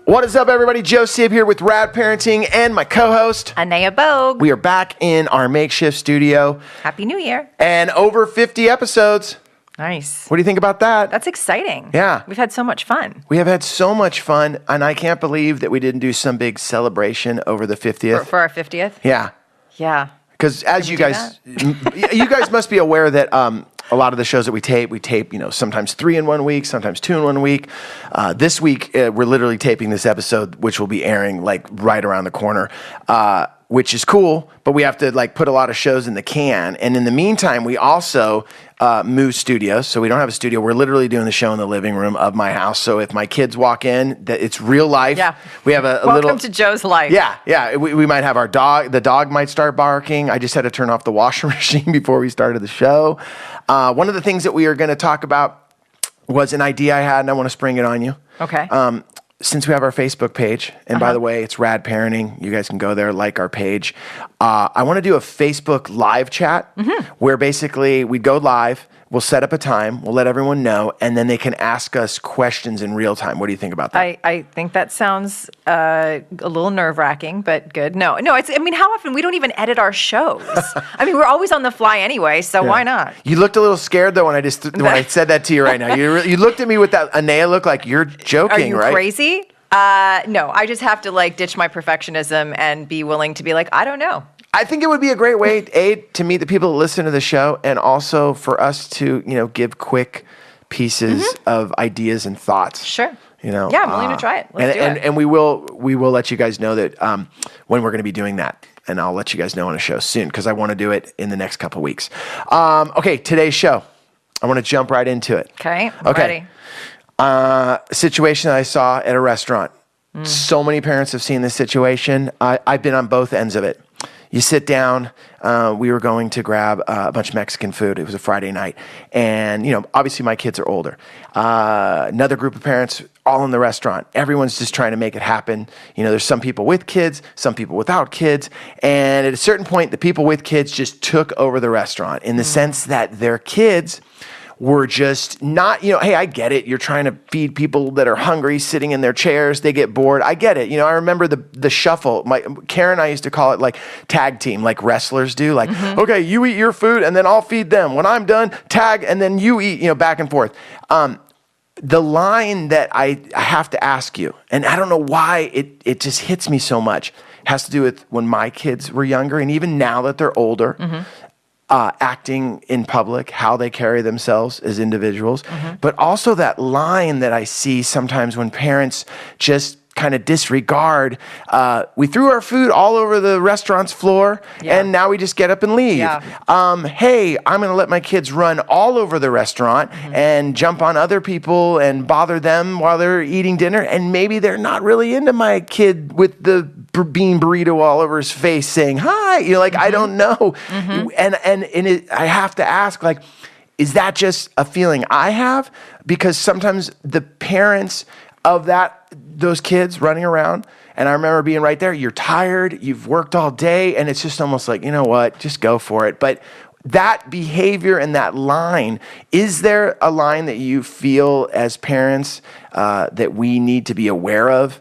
What is up, everybody? Joe Sib here with Rad Parenting and my co-host, Anea Bogue. We are back in our makeshift studio. Happy New Year. And over 50 episodes. Nice. What do you think about that? That's exciting. Yeah. We've had so much fun. We have had so much fun, and I can't believe that we didn't do some big celebration over the 50th. For our 50th? Yeah. Yeah. Because as you guys must be aware that a lot of the shows that we tape, sometimes 3 in 1 week, sometimes 2 in 1 week. This week, we're literally taping this episode, which will be airing like right around the corner, which is cool, but we have to like put a lot of shows in the can. And in the meantime, we also moved studios, so we don't have a studio. We're literally doing the show in the living room of my house. So if my kids walk in, that it's real life. Yeah. We have a Welcome little to Joe's life. Yeah. We might have our dog. The dog might start barking. I just had to turn off the washing machine before we started the show. One of the things that we are going to talk about was an idea I had, and I want to spring it on you. Okay. Since we have our Facebook page, and by the way, it's Rad Parenting. You guys can go there, like our page. I want to do a Facebook live chat where basically we go live. We'll set up a time. We'll let everyone know, and then they can ask us questions in real time. What do you think about that? I think that sounds a little nerve-wracking, but good. No. How often? We don't even edit our shows. We're always on the fly anyway, so why not? You looked a little scared, though, when I said that to you right now. You looked at me with that Anea look like you're joking, Are you right? crazy? No, I just have to ditch my perfectionism and be willing to be like, I don't know. I think it would be a great way, to meet the people that listen to the show, and also for us to, give quick pieces of ideas and thoughts. Sure. Yeah, I'm willing to try it. Let's do it. And we will let you guys know that when we're going to be doing that, and I'll let you guys know on a show soon because I want to do it in the next couple weeks. Okay, today's show. I want to jump right into it. Okay, ready. Situation that I saw at a restaurant. So many parents have seen this situation. I've been on both ends of it. You sit down, we were going to grab a bunch of Mexican food. It was a Friday night. And, obviously my kids are older. Another group of parents all in the restaurant. Everyone's just trying to make it happen. There's some people with kids, some people without kids. And at a certain point, the people with kids just took over the restaurant in the sense that their kids were just not, hey, I get it. You're trying to feed people that are hungry, sitting in their chairs. They get bored. I get it. I remember the shuffle. Karen and I used to call it like tag team, like wrestlers do. Like, okay, you eat your food and then I'll feed them. When I'm done, tag and then you eat, back and forth. The line that I have to ask you, and I don't know why it just hits me so much, has to do with when my kids were younger and even now that they're older. Acting in public, how they carry themselves as individuals, but also that line that I see sometimes when parents just kind of disregard. We threw our food all over the restaurant's floor, and now we just get up and leave. Hey, I'm going to let my kids run all over the restaurant and jump on other people and bother them while they're eating dinner, and maybe they're not really into my kid with the bean burrito all over his face saying hi. I don't know. And I have to ask, is that just a feeling I have? Because sometimes the parents of those kids running around, and I remember being right there, you're tired, you've worked all day, and it's just almost like, you know what, just go for it. But that behavior and that line, is there a line that you feel as parents that we need to be aware of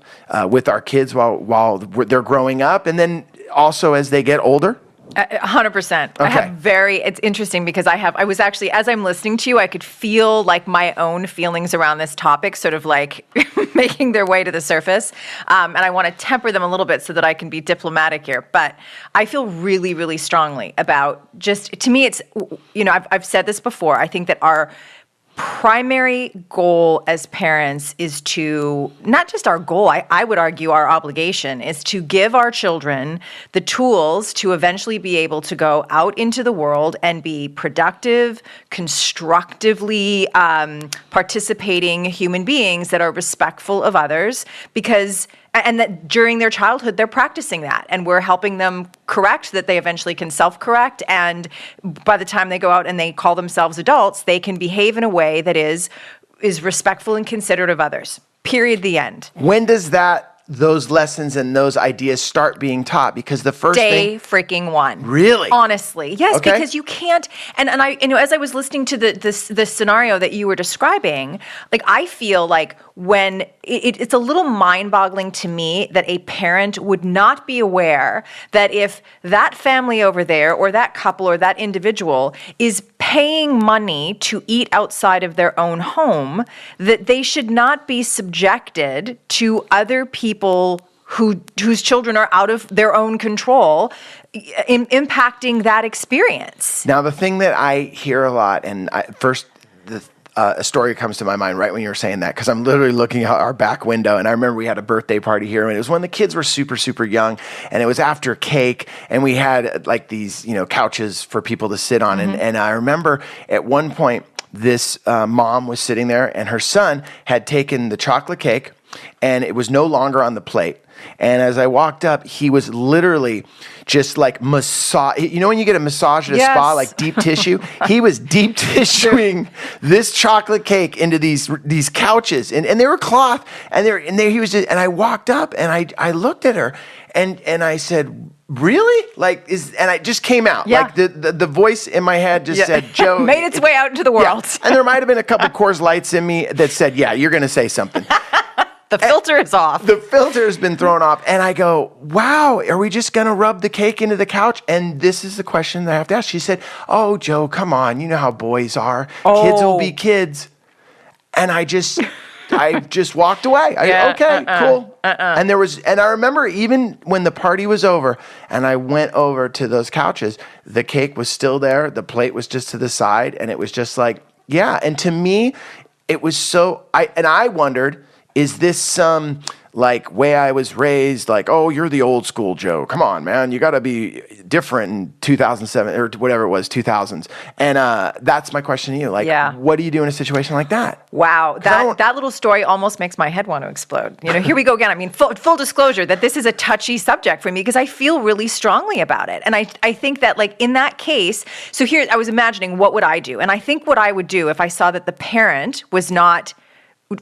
with our kids while they're growing up, and then also as they get older? 100%. Okay. It's interesting because I was actually, as I'm listening to you, I could feel like my own feelings around this topic sort of like making their way to the surface. And I want to temper them a little bit so that I can be diplomatic here. But I feel really, really strongly about to me, it's, I've said this before. I think that our primary goal as parents is to, not just our goal, I would argue our obligation is to give our children the tools to eventually be able to go out into the world and be productive, constructively participating human beings that are respectful of others, and that during their childhood, they're practicing that. And we're helping them correct that they eventually can self-correct. And by the time they go out and they call themselves adults, they can behave in a way that is respectful and considerate of others. Period, the end. When does that those lessons and those ideas start being taught? Because the first Day freaking one. Really? Honestly. Yes, Okay. because you can't, and I, as I was listening to the scenario that you were describing, like, I feel like when it's a little mind-boggling to me that a parent would not be aware that if that family over there or that couple or that individual is paying money to eat outside of their own home, that they should not be subjected to other people whose children are out of their own control, impacting that experience. Now, the thing that I hear a lot, and a story comes to my mind right when you were saying that, because I'm literally looking out our back window, and I remember we had a birthday party here, and it was when the kids were super, super young, and it was after cake, and we had like these, couches for people to sit on, and I remember at one point, this mom was sitting there, and her son had taken the chocolate cake, and it was no longer on the plate. And as I walked up, he was literally just like massage. You know when you get a massage at a spa, like deep tissue? He was deep tissuing this chocolate cake into these couches, and they were cloth, and he was just. And I walked up and I looked at her, and I said, "Really?" And I just came out. Yeah. Like the voice in my head just said, "Joe." Made its way out into the world. Yeah. And there might have been a couple Coors Lights in me that said, "Yeah, you're going to say something." The filter is off. The filter has been thrown off. And I go, wow, are we just going to rub the cake into the couch? And this is the question that I have to ask. She said, "Oh, Joe, come on. You know how boys are. Kids will be kids." And I just walked away. Okay, cool. And I remember even when the party was over and I went over to those couches, the cake was still there. The plate was just to the side. And it was just like, yeah. And to me, it was I wondered, is this some way I was raised, oh, you're the old school Joe. Come on, man. You got to be different in 2007 or whatever it was, 2000s. And that's my question to you. What do you do in a situation like that? Wow. That little story almost makes my head want to explode. Here we go again. I mean, full disclosure that this is a touchy subject for me because I feel really strongly about it. And I think that in that case, so here I was imagining what would I do? And I think what I would do if I saw that the parent was not,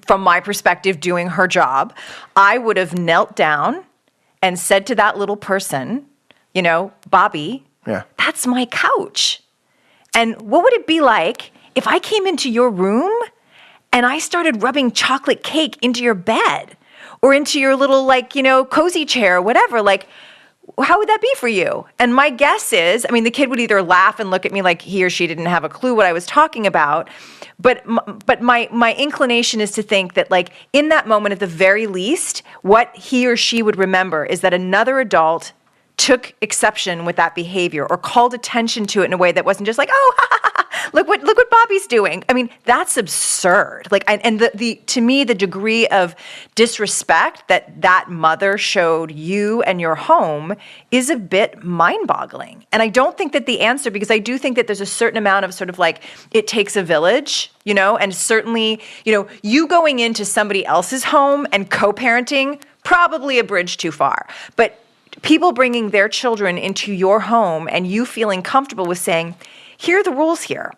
from my perspective, doing her job, I would have knelt down and said to that little person, Bobby, that's my couch. And what would it be like if I came into your room and I started rubbing chocolate cake into your bed or into your little, cozy chair or whatever? How would that be for you? And my guess is, the kid would either laugh and look at me like he or she didn't have a clue what I was talking about. But my inclination is to think that, in that moment, at the very least, what he or she would remember is that another adult took exception with that behavior or called attention to it in a way that wasn't just look what Bobby's doing. That's absurd. And to me, the degree of disrespect that mother showed you and your home is a bit mind-boggling. And I don't think that the answer, because I do think that there's a certain amount of it takes a village, and certainly, you going into somebody else's home and co-parenting, probably a bridge too far. But people bringing their children into your home and you feeling comfortable with saying, here are the rules here.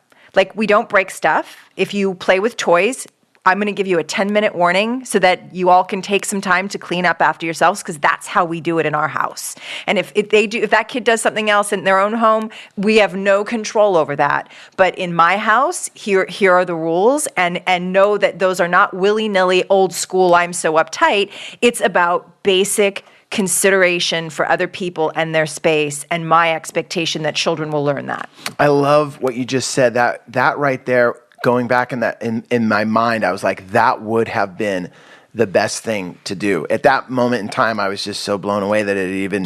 We don't break stuff. If you play with toys, I'm going to give you a 10-minute warning so that you all can take some time to clean up after yourselves, because that's how we do it in our house. And if that kid does something else in their own home, we have no control over that. But in my house, here are the rules, and know that those are not willy-nilly old school, I'm so uptight. It's about basic consideration for other people and their space, and my expectation that children will learn that. I love what you just said. That right there, going back in my mind, I was like, that would have been the best thing to do. At that moment in time, I was just so blown away that it had even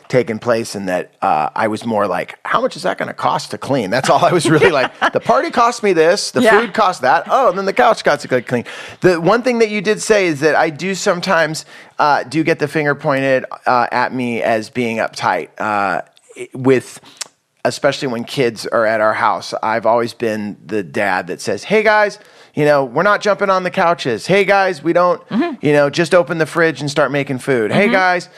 taken place, and that I was more like, how much is that going to cost to clean? That's all I was really like. The party cost me this, the food cost that, and then the couch got to clean. The one thing that you did say is that I do sometimes do get the finger pointed at me as being uptight with, especially when kids are at our house. I've always been the dad that says, hey guys, we're not jumping on the couches. Hey guys, we don't, just open the fridge and start making food. Hey guys,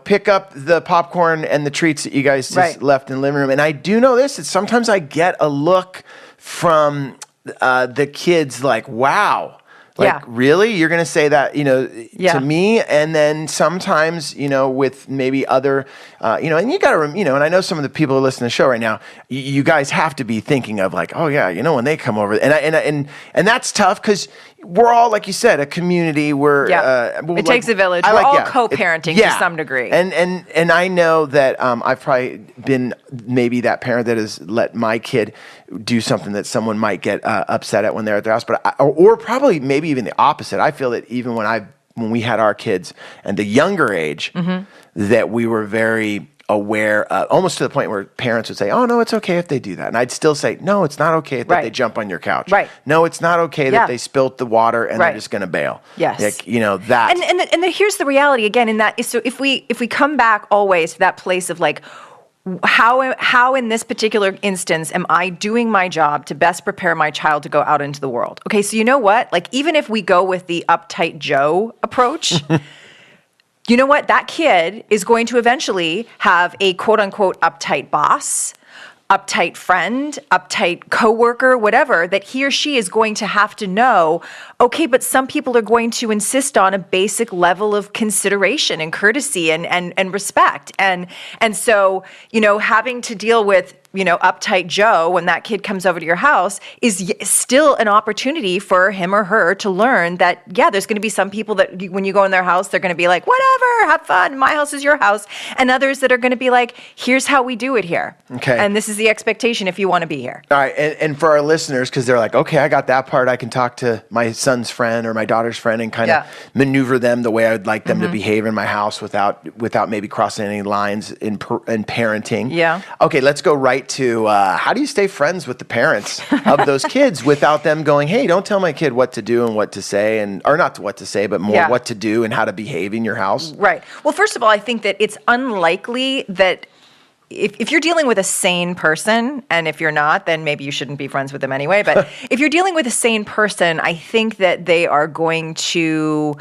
pick up the popcorn and the treats that you guys just left in the living room. And I do know this, that sometimes I get a look from the kids like, wow, Like, really? You're going to say that, to me? And then sometimes, with maybe other, and you got to, and I know some of the people who listen to the show right now, you guys have to be thinking of like, oh yeah, when they come over, and that's tough because we're all, like you said, a community. It takes a village. We're all co-parenting to some degree. And I know that I've probably been maybe that parent that has let my kid do something that someone might get upset at when they're at their house, or probably maybe even the opposite. I feel that even when we had our kids and the younger age, that we were very aware, almost to the point where parents would say, "Oh no, it's okay if they do that," and I'd still say, "No, it's not okay that they jump on your couch. Right. No, it's not okay that they spilt the water and they're just going to bail." Yes, that. And here's the reality again. In that, so if we come back always to that place of like, how in this particular instance am I doing my job to best prepare my child to go out into the world? Okay, so you know what? Like, even if we go with the uptight Joe approach, you know what? That kid is going to eventually have a quote unquote uptight boss, uptight friend, uptight coworker, whatever, that he or she is going to have to know, okay, but some people are going to insist on a basic level of consideration and courtesy and respect. And so, having to deal with, uptight Joe when that kid comes over to your house is still an opportunity for him or her to learn that, there's going to be some people that when you go in their house, they're going to be like, whatever, have fun. My house is your house. And others that are going to be like, here's how we do it here. Okay. And this is the expectation if you want to be here. All right. And for our listeners, because they're like, okay, I got that part. I can talk to my son's friend or my daughter's friend and kind of maneuver them the way I would like them to behave in my house without maybe crossing any lines in parenting. Yeah. Okay, let's go right to how do you stay friends with the parents of those kids without them going, hey, don't tell my kid what to do and what to say, or not what to say, but more what to do and how to behave in your house? Right. Well, first of all, I think that it's unlikely that if you're dealing with a sane person, and if you're not, then maybe you shouldn't be friends with them anyway, but if you're dealing with a sane person, I think that they are going to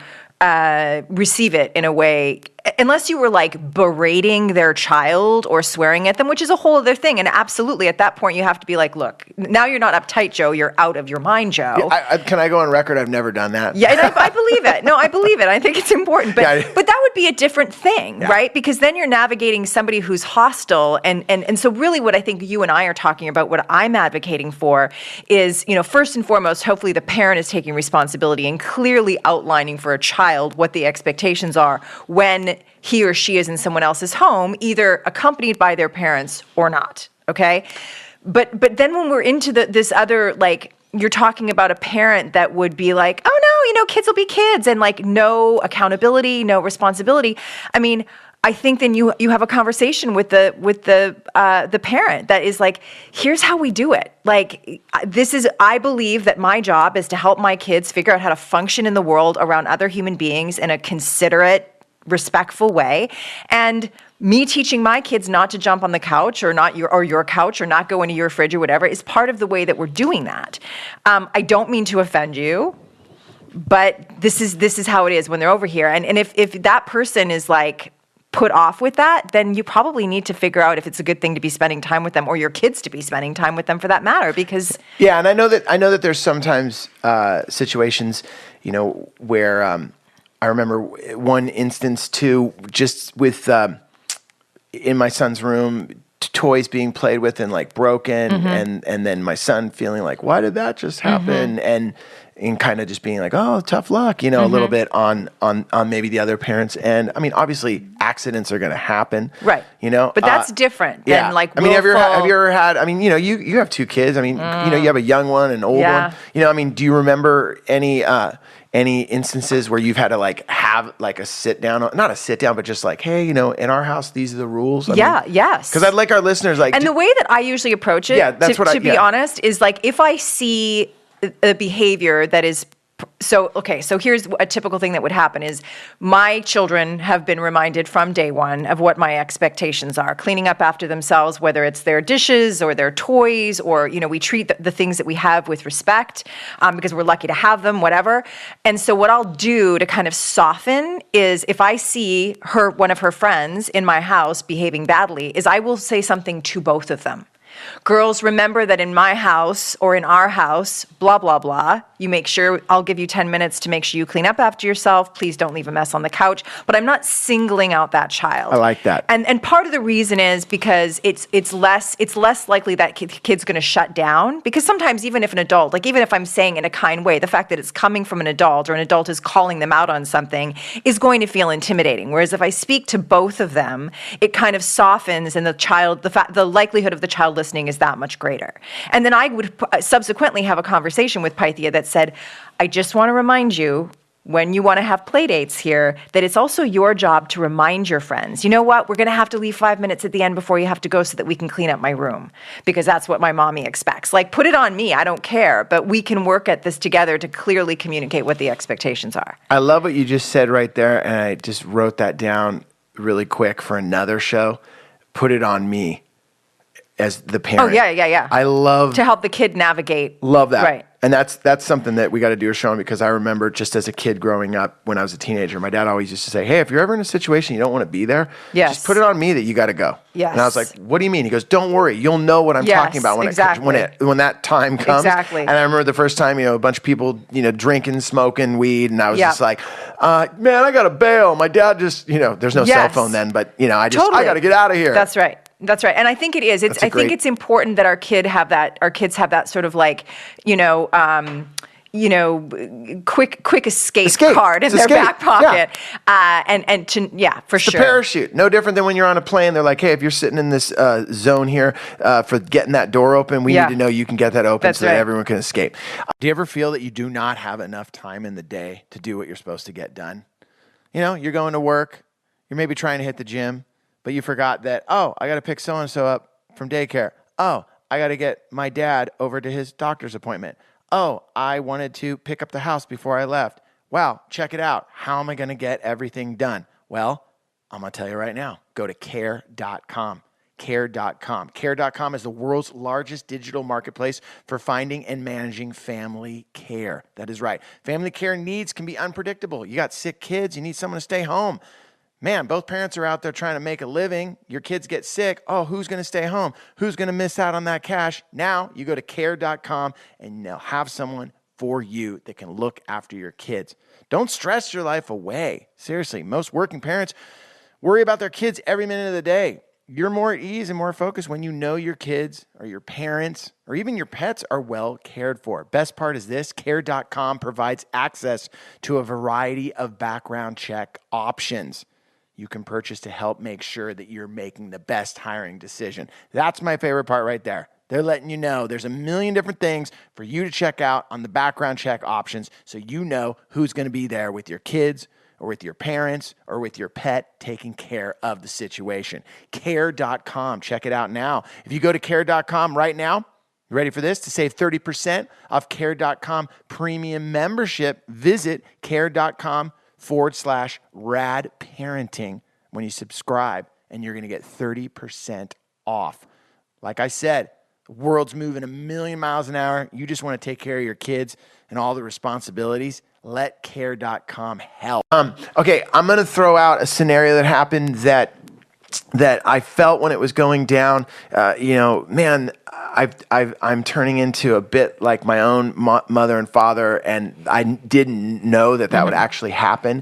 receive it in a way, unless you were like berating their child or swearing at them, which is a whole other thing. And absolutely, at that point, you have to be like, look, now you're not uptight, Joe. You're out of your mind, Joe. Can I go on record? I've never done that. Yeah, and I believe it. No, I believe it. I think it's important. But that would be a different thing, right? Because then you're navigating somebody who's hostile. And so really what I think you and I are talking about, what I'm advocating for is, first and foremost, hopefully the parent is taking responsibility and clearly outlining for a child what the expectations are when he or she is in someone else's home, either accompanied by their parents or not, okay? But then when we're into this other, like, you're talking about a parent that would be like, oh no, kids will be kids, and like no accountability, no responsibility. I mean, I think then you have a conversation with the parent that is like, here's how we do it. Like, I believe that my job is to help my kids figure out how to function in the world around other human beings in a considerate, respectful way. And me teaching my kids not to jump on the couch or your couch or not go into your fridge or whatever is part of the way that we're doing that. I don't mean to offend you, but this is how it is when they're over here. And if that person is like put off with that, then you probably need to figure out if it's a good thing to be spending time with them or your kids to be spending time with them for that matter, because and I know that there's sometimes situations, where I remember one instance too, just with in my son's room, toys being played with and like broken, and then my son feeling like, why did that just happen? And kind of just being like, oh, tough luck, a little bit on maybe the other parents. And I mean, obviously accidents are going to happen, right? But that's different than like. I mean, have you ever had? I mean, you have two kids. I mean, you have a young one, an old one. I mean, do you remember any instances where you've had to like have like a sit down, not a sit down, but just like, hey, in our house, these are the rules? Yes. Because I'd like our listeners like. And the way that I usually approach it, to be honest, is like if I see a behavior that is so here's a typical thing that would happen is my children have been reminded from day one of what my expectations are, cleaning up after themselves, whether it's their dishes or their toys, or, we treat the things that we have with respect because we're lucky to have them, whatever. And so what I'll do to kind of soften is if I see one of her friends in my house behaving badly, is I will say something to both of them. Girls, remember that in my house or in our house, blah, blah, blah, you make sure I'll give you 10 minutes to make sure you clean up after yourself. Please don't leave a mess on the couch. But I'm not singling out that child. I like that. And part of the reason is because it's less likely that kid's going to shut down, because sometimes even if an adult, like even if I'm saying in a kind way, the fact that it's coming from an adult or an adult is calling them out on something is going to feel intimidating. Whereas if I speak to both of them, it kind of softens, and the likelihood of the child listening is that much greater. And then I would subsequently have a conversation with Pythia that said, I just want to remind you, when you want to have play dates here, that it's also your job to remind your friends, you know what, we're going to have to leave 5 minutes at the end before you have to go so that we can clean up my room, because that's what my mommy expects. Like, put it on me, I don't care, but we can work at this together to clearly communicate what the expectations are. I love what you just said right there, and I just wrote that down really quick for another show. Put it on me as the parent. Oh, yeah. I love... To help the kid navigate. Love that. Right. And that's something that we got to do a show on, because I remember just as a kid growing up when I was a teenager, my dad always used to say, hey, if you're ever in a situation you don't want to be there, just put it on me that you got to go. Yes. And I was like, what do you mean? He goes, don't worry. You'll know what I'm talking about when that time comes. Exactly. And I remember the first time, a bunch of people, drinking, smoking weed. And I was just like, man, I got to bail. My dad just, there's no cell phone then, but I got to get out of here. That's right. That's right. And I think it is. I think it's important that our kids have that sort of like, quick escape card in their back pocket. Yeah. For sure. The parachute. No different than when you're on a plane. They're like, hey, if you're sitting in this zone here for getting that door open, we need to know you can get that open that everyone can escape. Do you ever feel that you do not have enough time in the day to do what you're supposed to get done? You're going to work. You're maybe trying to hit the gym. But you forgot that, I got to pick so-and-so up from daycare. I got to get my dad over to his doctor's appointment. I wanted to pick up the house before I left. Wow, check it out. How am I going to get everything done? Well, I'm going to tell you right now. Go to care.com. Care.com. Care.com is the world's largest digital marketplace for finding and managing family care. That is right. Family care needs can be unpredictable. You got sick kids. You need someone to stay home. Man, both parents are out there trying to make a living. Your kids get sick. Who's going to stay home? Who's going to miss out on that cash? Now you go to care.com and they'll have someone for you that can look after your kids. Don't stress your life away. Seriously, most working parents worry about their kids every minute of the day. You're more at ease and more focused when you know your kids or your parents or even your pets are well cared for. Best part is this, care.com provides access to a variety of background check options you can purchase to help make sure that you're making the best hiring decision. That's my favorite part right there. They're letting you know there's a million different things for you to check out on the background check options so you know who's going to be there with your kids or with your parents or with your pet taking care of the situation. Care.com. Check it out now. If you go to care.com right now, you ready for this? To save 30% off care.com premium membership, visit care.com/rad parenting when you subscribe, and you're going to get 30% off. Like I said, the world's moving a million miles an hour. You just want to take care of your kids and all the responsibilities. Let care.com help. Okay, I'm going to throw out a scenario that happened that I felt when it was going down. Man, I'm turning into a bit like my own mother and father, and I didn't know that would actually happen.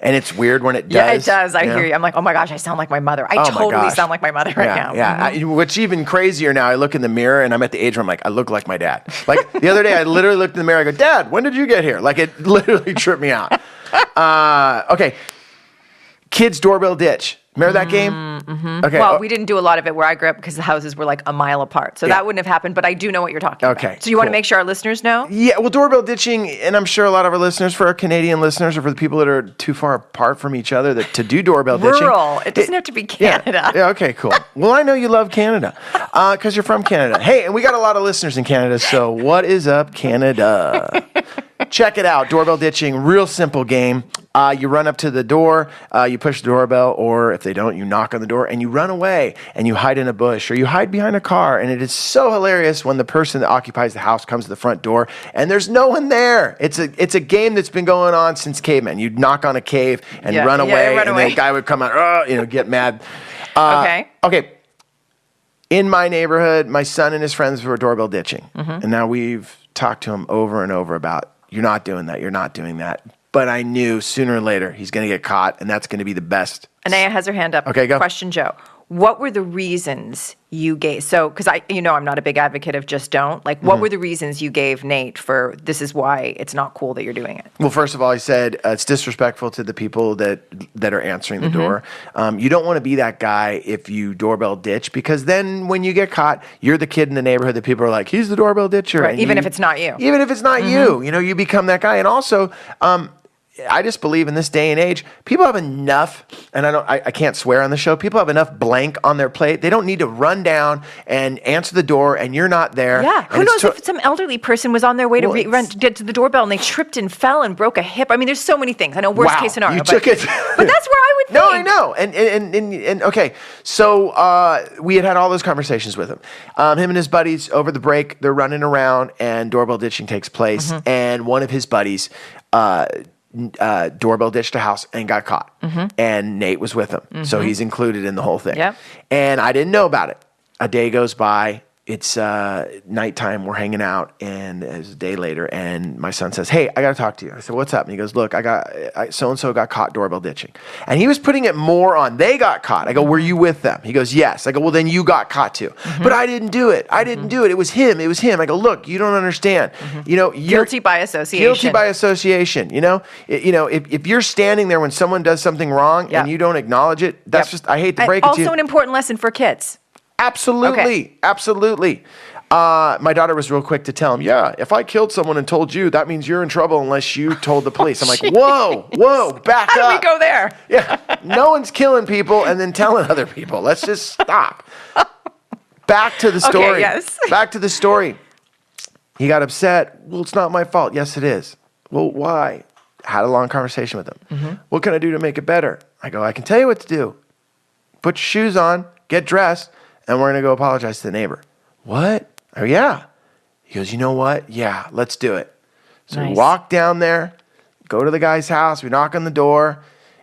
And it's weird when it does. Yeah, it does. I hear you. I'm like, oh my gosh, I sound like my mother. I totally sound like my mother right now. Yeah, which even crazier now, I look in the mirror and I'm at the age where I'm like, I look like my dad. Like the other day, I literally looked in the mirror, I go, Dad, when did you get here? Like it literally tripped me out. Okay, kids doorbell ditch. Remember that game? Mm-hmm. Okay. Well, we didn't do a lot of it where I grew up because the houses were like a mile apart. So that wouldn't have happened, but I do know what you're talking about. So you want to make sure our listeners know? Yeah, well, doorbell ditching, and I'm sure a lot of our listeners, for our Canadian listeners or for the people that are too far apart from each other to do doorbell ditching. Rural. It doesn't have to be Canada. Yeah, okay, cool. Well, I know you love Canada because you're from Canada. Hey, and we got a lot of listeners in Canada, so what is up, Canada? Check it out. Doorbell ditching, real simple game. You run up to the door, you push the doorbell, or if they don't, you knock on the door, and you run away, and you hide in a bush, or you hide behind a car, and it is so hilarious when the person that occupies the house comes to the front door, and there's no one there. It's a game that's been going on since cavemen. You'd knock on a cave and run away, and the guy would come out, get mad. Okay. In my neighborhood, my son and his friends were doorbell ditching. And now we've talked to him over and over about, you're not doing that. You're not doing that. But I knew sooner or later he's going to get caught, and that's going to be the best. Anea has her hand up. Okay, go. Question, Joe. What were the reasons you gave? So, because I'm not a big advocate of just don't. Like, what were the reasons you gave Nate for this is why it's not cool that you're doing it? Well, first of all, I said it's disrespectful to the people that are answering the door. You don't want to be that guy if you doorbell ditch, because then when you get caught, you're the kid in the neighborhood that people are like, he's the doorbell ditcher. Right, even if it's not you. Even if it's not you, you become that guy. And also, I just believe in this day and age, people have enough, and I can't swear on the show, people have enough blank on their plate. They don't need to run down and answer the door and you're not there. Yeah, who knows if some elderly person was on their way to get to the doorbell and they tripped and fell and broke a hip. I mean, there's so many things. I know, worst case scenario. You took it. But that's where I would think. No, I know. And okay, so we had all those conversations with him. Him and his buddies over the break, they're running around and doorbell ditching takes place. And one of his buddies doorbell ditched a house and got caught. And Nate was with him. So he's included in the whole thing. Yep. And I didn't know about it. A day goes by. It's nighttime. We're hanging out, and it's a day later, and my son says, "Hey, I got to talk to you." I said, "What's up?" And he goes, "Look, so-and-so got caught doorbell ditching." And he was putting it more on, they got caught. I go, "Were you with them?" He goes, "Yes." I go, "Well, then you got caught too." "But I didn't do it. I didn't do it. It was him. It was him." I go, "Look, you don't understand. You're guilty by association. Guilty by association. If you're standing there when someone does something wrong and you don't acknowledge it, that's just, I hate to break it to you. Also an important lesson for kids. Absolutely. Okay. Absolutely. My daughter was real quick to tell him, "Yeah, if I killed someone and told you, that means you're in trouble unless you told the police." I'm like, whoa, back up. How did we go there? Yeah, no one's killing people and then telling other people. Let's just stop. Back to the story. Okay, yes. Back to the story. He got upset. "Well, it's not my fault." "Yes, it is." "Well, why?" Had a long conversation with him. "What can I do to make it better?" I go, "I can tell you what to do. Put your shoes on, get dressed, and we're going to go apologize to the neighbor." "What?" "Oh, yeah." He goes, "You know what? Yeah, let's do it." So we walk down there, go to the guy's house. We knock on the door.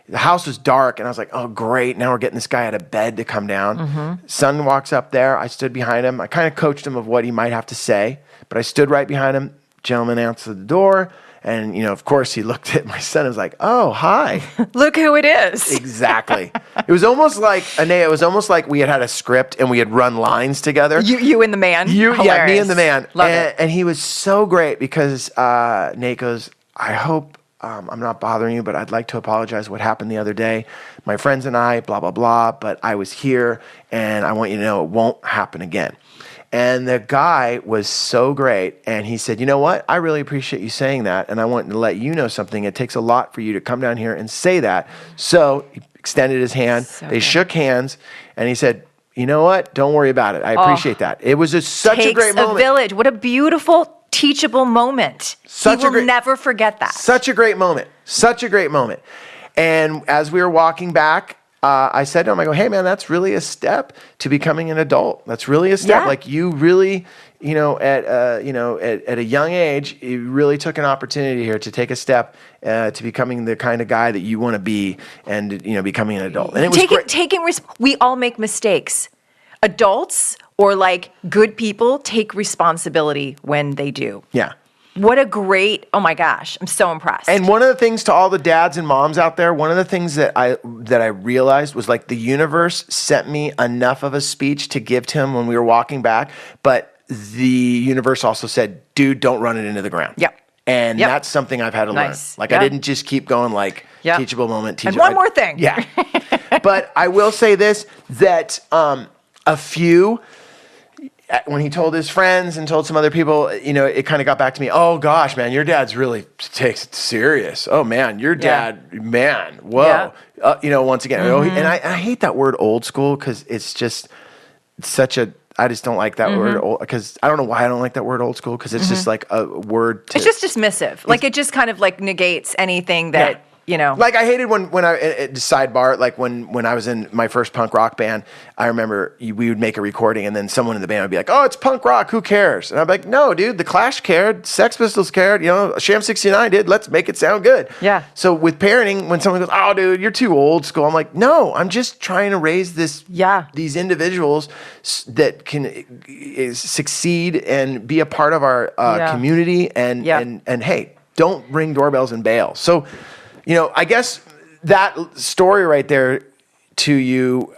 The house was dark, and I was like, "Oh, great. Now we're getting this guy out of bed to come down." Son walks up there. I stood behind him. I kind of coached him of what he might have to say, but I stood right behind him. Gentleman answered the door. And, of course, he looked at my son and was like, "Oh, hi." Look who it is. Exactly. It was almost like, Anea, it was almost like we had a script and we had run lines together. You and the man? Yeah, me and the man. Love it. And he was so great because Nate goes, "I hope I'm not bothering you, but I'd like to apologize what happened the other day. My friends and I, blah, blah, blah, but I was here and I want you to know it won't happen again." And the guy was so great. And he said, "You know what? I really appreciate you saying that. And I want to let you know something. It takes a lot for you to come down here and say that." So he extended his hand. They shook hands. And he said, "You know what? Don't worry about it. I appreciate that." It was such a great moment. Takes a village. What a beautiful, teachable moment. He will never forget that. Such a great moment. Such a great moment. And as we were walking back, I said to him, I go, "Hey man, that's really a step to becoming an adult. That's really a step. Yeah. Like you really, at a young age, you really took an opportunity here to take a step to becoming the kind of guy that you want to be, and becoming an adult." And it was great. We all make mistakes. Adults or like good people take responsibility when they do. Yeah. What a great, oh my gosh, I'm so impressed. And one of the things to all the dads and moms out there, one of the things that I realized was like the universe sent me enough of a speech to give to him when we were walking back, but the universe also said, "Dude, don't run it into the ground." Yep. And that's something I've had to learn. Like I didn't just keep going like teachable moment. And one more thing. Yeah. But I will say this, that when he told his friends and told some other people, it kind of got back to me. "Oh gosh, man, your dad's really takes it serious. Oh man, your dad, man, whoa." Yeah. Once again, and I hate that word old school because it's just I just don't like that word, because I don't know why I don't like that word old school, because it's just like a word. It's just dismissive. Like it just kind of like negates anything that. Like I hated when I sidebar, like when I was in my first punk rock band, I remember we would make a recording and then someone in the band would be like, "Oh, it's punk rock, who cares?" And I'm like, "No, dude, the Clash cared, Sex Pistols cared, Sham 69 did. Let's make it sound good." Yeah. So with parenting, when someone goes, "Oh, dude, you're too old school," I'm like, "No, I'm just trying to raise these individuals that can succeed and be a part of our community and hey, don't ring doorbells and bail." So, I guess that story right there to you,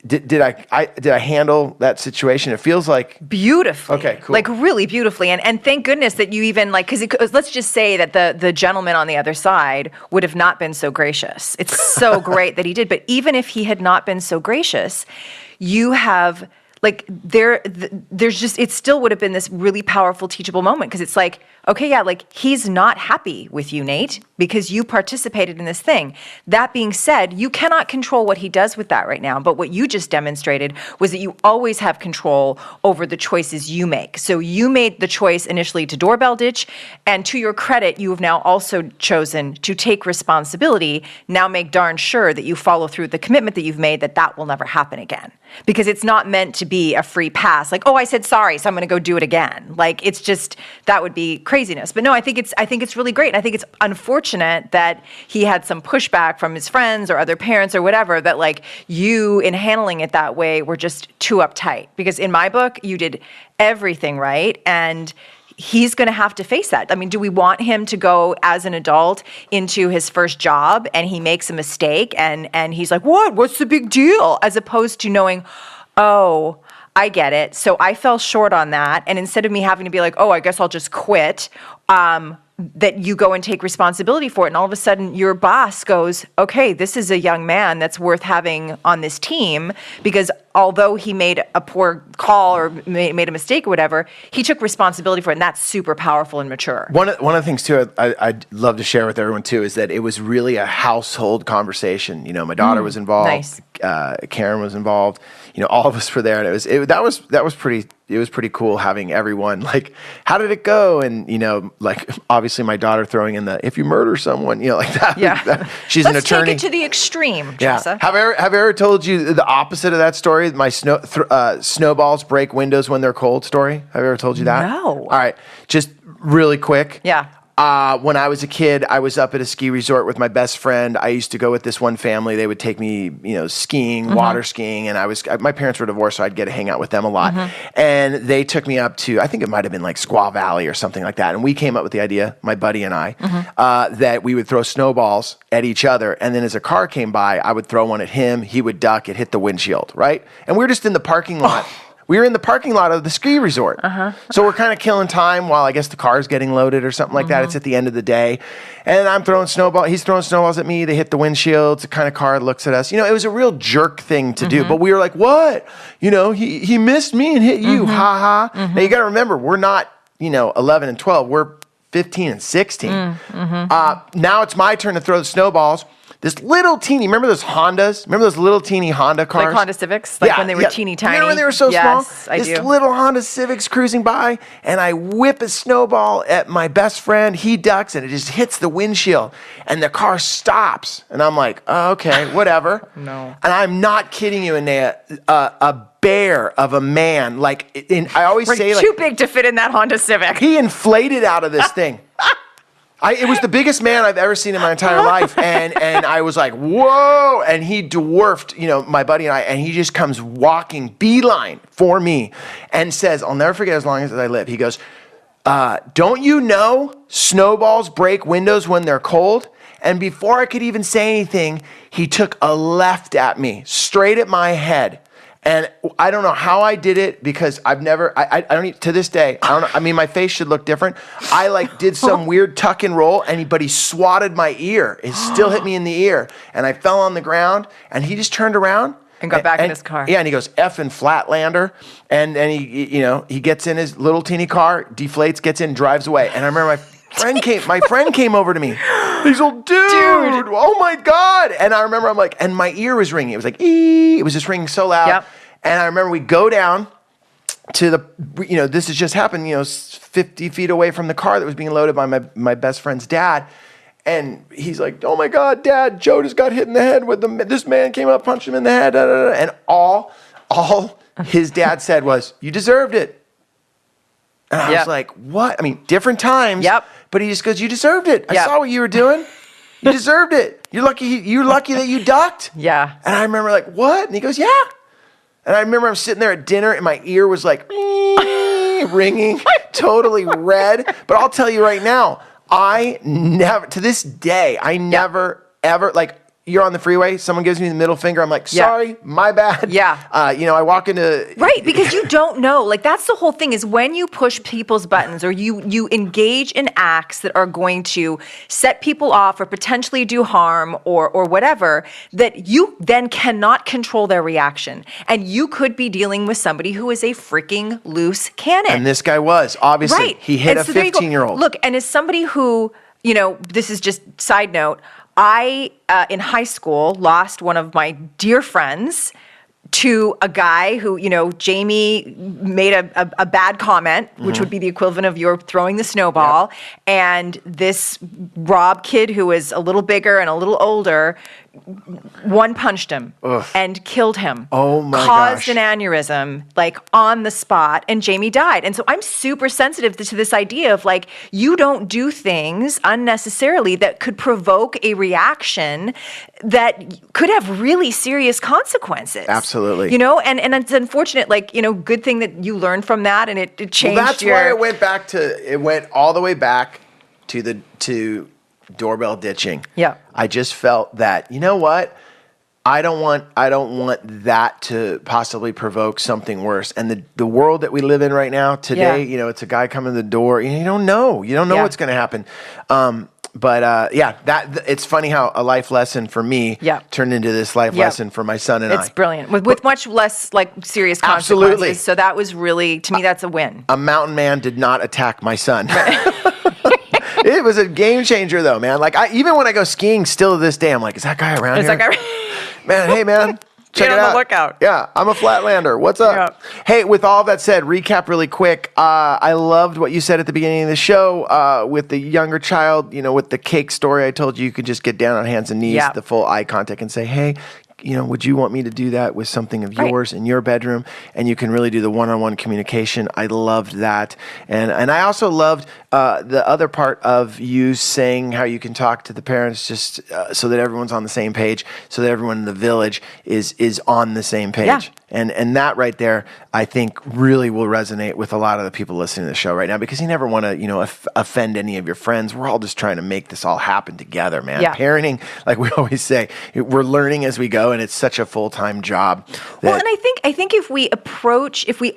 did I handle that situation? It feels like beautifully. Okay, cool. Like really beautifully. And thank goodness that you even because let's just say that the gentleman on the other side would have not been so gracious. It's so great that he did. But even if he had not been so gracious, you have there's just, it still would have been this really powerful teachable moment because it's like, okay, yeah, like he's not happy with you, Nate, because you participated in this thing. That being said, you cannot control what he does with that right now. But what you just demonstrated was that you always have control over the choices you make. So you made the choice initially to doorbell ditch, and to your credit, you have now also chosen to take responsibility. Now make darn sure that you follow through with the commitment that you've made that will never happen again. Because it's not meant to be a free pass. Like, oh, I said sorry, so I'm going to go do it again. Like, it's just, that would be craziness. But no, I think it's really great. And I think it's unfortunate that he had some pushback from his friends or other parents or whatever, that like you, in handling it that way, were just too uptight. Because in my book, you did everything right. And he's going to have to face that. I mean, do we want him to go as an adult into his first job and he makes a mistake and he's like, what's the big deal? As opposed to knowing, oh, I get it. So I fell short on that. And instead of me having to be like, oh, I guess I'll just quit, that you go and take responsibility for it. And all of a sudden your boss goes, okay, this is a young man that's worth having on this team, because although he made a poor call or made a mistake or whatever, he took responsibility for it. And that's super powerful and mature. One of the things too, I'd love to share with everyone too, is that it was really a household conversation. My daughter was involved. Nice. Karen was involved. All of us were there, and that was pretty. It was pretty cool having everyone like, how did it go? And like obviously my daughter throwing in the, if you murder someone, like that. Yeah. She's Let's an attorney. take it to the extreme, Yeah. Tressa. Have I ever told you the opposite of that story? My snowballs break windows when they're cold story. Have I ever told you that? No. All right, just really quick. Yeah. When I was a kid, I was up at a ski resort with my best friend. I used to go with this one family. They would take me, skiing, water skiing, and my parents were divorced, so I'd get to hang out with them a lot. And they took me up to, I think it might have been like Squaw Valley or something like that. And we came up with the idea, my buddy and I, that we would throw snowballs at each other. And then as a car came by, I would throw one at him. He would duck. It hit the windshield, right? And we were just in the parking lot. We were in the parking lot of the ski resort. So we're kind of killing time while I guess the car's getting loaded or something like that. It's at the end of the day. And I'm throwing he's throwing snowballs at me. They hit the windshield. It's the kind of car that looks at us. It was a real jerk thing to do. But we were like, what? He missed me and hit you. Ha ha. Now you got to remember, we're not, 11 and 12. We're 15 and 16. Now it's my turn to throw the snowballs. This little teeny, remember those Hondas? Remember those little teeny Honda cars? Like Honda Civics? Like when they were teeny tiny? Remember when they were so small? Yes, I do. This little Honda Civics cruising by, and I whip a snowball at my best friend. He ducks, and it just hits the windshield, and the car stops. And I'm like, oh, okay, whatever. No. And I'm not kidding you, Anea. A bear of a man, I always say, too big to fit in that Honda Civic. He inflated out of this thing. It was the biggest man I've ever seen in my entire life, and I was like, whoa! And he dwarfed, my buddy and I, and he just comes walking beeline for me, and says, "I'll never forget as long as I live." He goes, "Don't you know snowballs break windows when they're cold?" And before I could even say anything, he took a left at me, straight at my head. And I don't know how I did it, because I don't, to this day, I don't know. I mean, my face should look different. I did some weird tuck and roll, but he swatted my ear. It still hit me in the ear. And I fell on the ground, and he just turned around. And got back in his car. Yeah, and he goes, effing Flatlander. And he gets in his little teeny car, deflates, gets in, drives away. And I remember my friend came over to me. He's all, dude, oh my God. And I remember I'm like, and my ear was ringing. It was like, ee. It was just ringing so loud. Yep. And I remember we go down to this has just happened, 50 feet away from the car that was being loaded by my best friend's dad. And he's like, oh my God, Dad, Joe just got hit in the head with this man came up, punched him in the head. Da, da, da. And all his dad said was, you deserved it. And I was like, what? I mean, different times. But he just goes, you deserved it. I saw what you were doing. You deserved it. You're lucky that you ducked. Yeah. And I remember like, what? And he goes, yeah. And I remember I'm sitting there at dinner and my ear was like ringing, totally red. But I'll tell you right now, I never, to this day, ever, like, you're on the freeway, someone gives me the middle finger, I'm like, sorry, my bad. I walk into... Right, because you don't know. Like, that's the whole thing, is when you push people's buttons or you engage in acts that are going to set people off or potentially do harm or whatever, that you then cannot control their reaction. And you could be dealing with somebody who is a freaking loose cannon. And this guy was, obviously. Right. He hit a 15-year-old. Look, and as somebody who, this is just side note, I, in high school, lost one of my dear friends to a guy who, Jamie made a bad comment, which would be the equivalent of you're throwing the snowball. And this Rob kid who was a little bigger and a little older, one punched him and killed him. Oh my Caused gosh. an aneurysm, like on the spot, and Jamie died. And so I'm super sensitive to this idea of like, you don't do things unnecessarily that could provoke a reaction that could have really serious consequences. Absolutely. And it's unfortunate, like, good thing that you learned from that and it changed that's why it went all the way back to doorbell ditching. Yeah. I just felt that, you know what? I don't want that to possibly provoke something worse. And the world that we live in right now today, it's a guy coming to the door. You don't know. You don't know what's going to happen. It's funny how a life lesson for me turned into this life lesson for my son and I. It's brilliant. With much less like serious consequences. Absolutely. So that was really, to me, that's a win. A mountain man did not attack my son. It was a game changer, though, man. Like, even when I go skiing, still to this day, I'm like, is that guy around here? Man, hey, man, check it out. Be on the lookout. Yeah, I'm a Flatlander. What's up? Yeah. Hey, with all that said, recap really quick. I loved what you said at the beginning of the show with the younger child, with the cake story. I told you could just get down on hands and knees, the full eye contact, and say, hey, would you want me to do that with something of yours in your bedroom? And you can really do the one-on-one communication. I loved that. And I also loved the other part of you saying how you can talk to the parents just so that everyone's on the same page, so that everyone in the village is on the same page. Yeah. And that right there, I think, really will resonate with a lot of the people listening to the show right now, because you never want to, offend any of your friends. We're all just trying to make this all happen together, man. Yeah. Parenting, like we always say, we're learning as we go, and it's such a full-time job. Well, and I think if we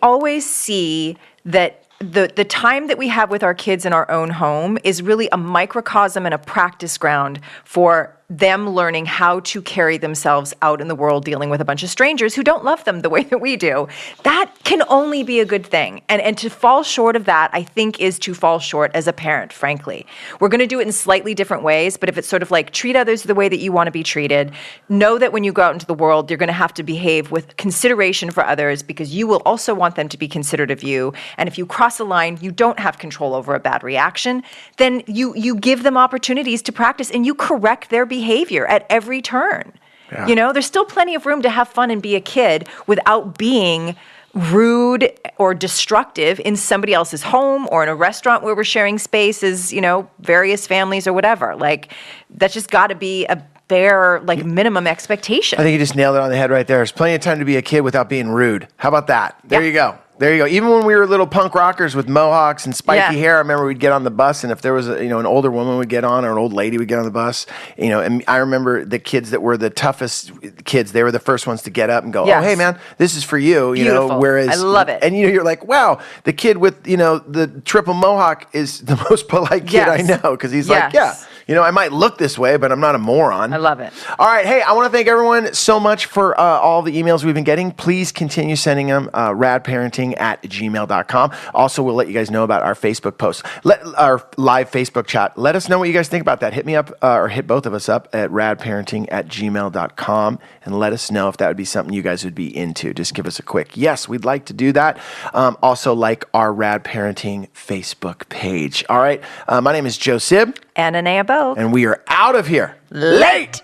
always see that the time that we have with our kids in our own home is really a microcosm and a practice ground for them learning how to carry themselves out in the world dealing with a bunch of strangers who don't love them the way that we do, that can only be a good thing. And to fall short of that, I think, is to fall short as a parent, frankly. We're going to do it in slightly different ways, but if it's sort of like treat others the way that you want to be treated, know that when you go out into the world, you're going to have to behave with consideration for others, because you will also want them to be considerate of you. And if you cross a line, you don't have control over a bad reaction, then you give them opportunities to practice and you correct their behavior at every turn. Yeah. There's still plenty of room to have fun and be a kid without being rude or destructive in somebody else's home or in a restaurant where we're sharing space as, various families or whatever. Like, that's just got to be a bare, minimum expectation. I think you just nailed it on the head right there. There's plenty of time to be a kid without being rude. How about that? There you go. There you go. Even when we were little punk rockers with mohawks and spiky hair, I remember we'd get on the bus, and if there was an older woman would get on, or an old lady would get on the bus, and I remember the kids that were the toughest kids, they were the first ones to get up and go, oh, hey man, this is for you. Beautiful. Whereas I love it. And you're like, wow, the kid with, the triple mohawk is the most polite kid I know, because he's like, I might look this way, but I'm not a moron. I love it. All right. Hey, I want to thank everyone so much for all the emails we've been getting. Please continue sending them, radparenting@gmail.com. Also, we'll let you guys know about our Facebook post, our live Facebook chat. Let us know what you guys think about that. Hit me up or hit both of us up at radparenting@gmail.com and let us know if that would be something you guys would be into. Just give us a quick yes, we'd like to do that. Also, like our Rad Parenting Facebook page. All right. My name is Joe Sib. And Anea both. And we are out of here. Late.